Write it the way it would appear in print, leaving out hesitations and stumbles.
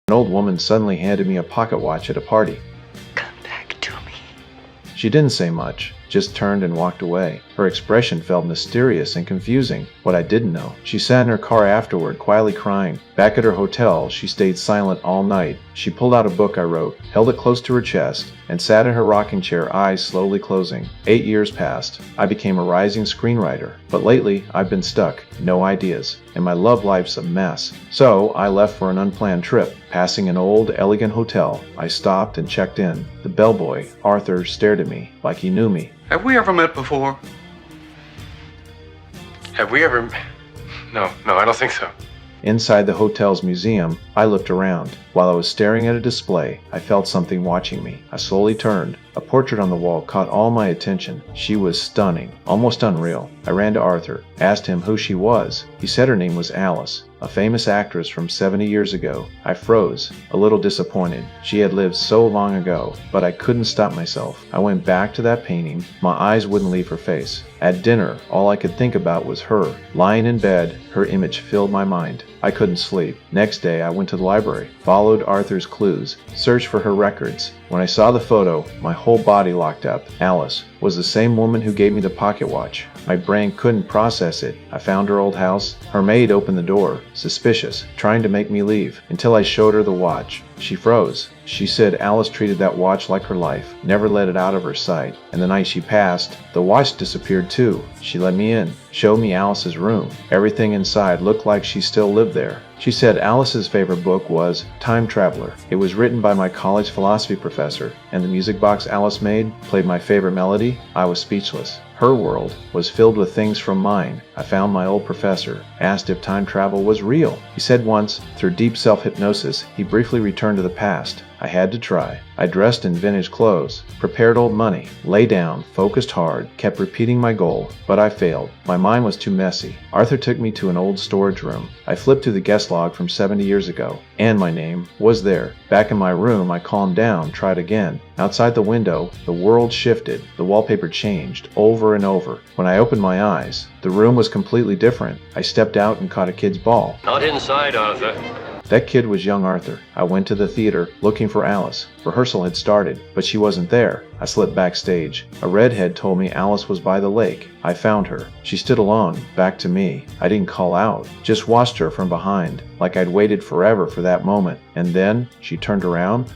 An old woman suddenly handed me a pocket watch at a party. Come back to me. She didn't say much, just turned and walked away. Her expression felt mysterious and confusing. What I didn't know, she sat in her car afterward, quietly crying. Back at her hotel, she stayed silent all night. She pulled out a book I wrote, held it close to her chest, and sat in her rocking chair, eyes slowly closing. 8 years passed. I became a rising screenwriter, but lately I've been stuck, no ideas, and my love life's a mess. So I left for an unplanned trip. Passing an old, elegant hotel, I stopped and checked in. The bellboy, Arthur, stared at me like he knew me. Have we ever met before? Have we ever... No, I don't think so. Inside the hotel's museum, I looked around. While I was staring at a display, I felt something watching me. I slowly turned. A portrait on the wall caught all my attention. She was stunning, almost unreal. I ran to Arthur, asked him who she was. He said her name was Alice, a famous actress from 70 years ago. I froze, a little disappointed. She had lived so long ago, but I couldn't stop myself. I went back to that painting. My eyes wouldn't leave her face. At dinner, all I could think about was her. Lying in bed, her image filled my mind. I couldn't sleep. Next day, I went to the library, followed Arthur's clues, searched for her records. When I saw the photo, my whole body locked up. Alice was the same woman who gave me the pocket watch. My brain couldn't process it. I found her old house. Her maid opened the door, suspicious, trying to make me leave, until I showed her the watch. She froze. She said Alice treated that watch like her life, never let it out of her sight. And the night she passed, the watch disappeared too. She let me in, showed me Alice's room. Everything inside looked like she still lived there. She said Alice's favorite book was Time Traveler. It was written by my college philosophy professor, and the music box Alice made played my favorite melody. I was speechless. Her world was filled with things from mine. I found my old professor, asked if time travel was real. He said once, through deep self-hypnosis, he briefly returned to the past. I had to try. I dressed in vintage clothes, prepared old money, lay down, focused hard, kept repeating my goal, but I failed. My mind was too messy. Arthur took me to an old storage room. I flipped through the guest log from 70 years ago, and my name was there. Back in my room, I calmed down, tried again. Outside the window, the world shifted. The wallpaper changed, over and over. When I opened my eyes, the room was completely different. I stepped out and caught a kid's ball. Not inside, Arthur. That kid was young Arthur. I went to the theater looking for Alice. Rehearsal had started, but she wasn't there. I slipped backstage. A redhead told me Alice was by the lake. I found her. She stood alone, back to me. I didn't call out, just watched her from behind, like I'd waited forever for that moment. And then she turned around,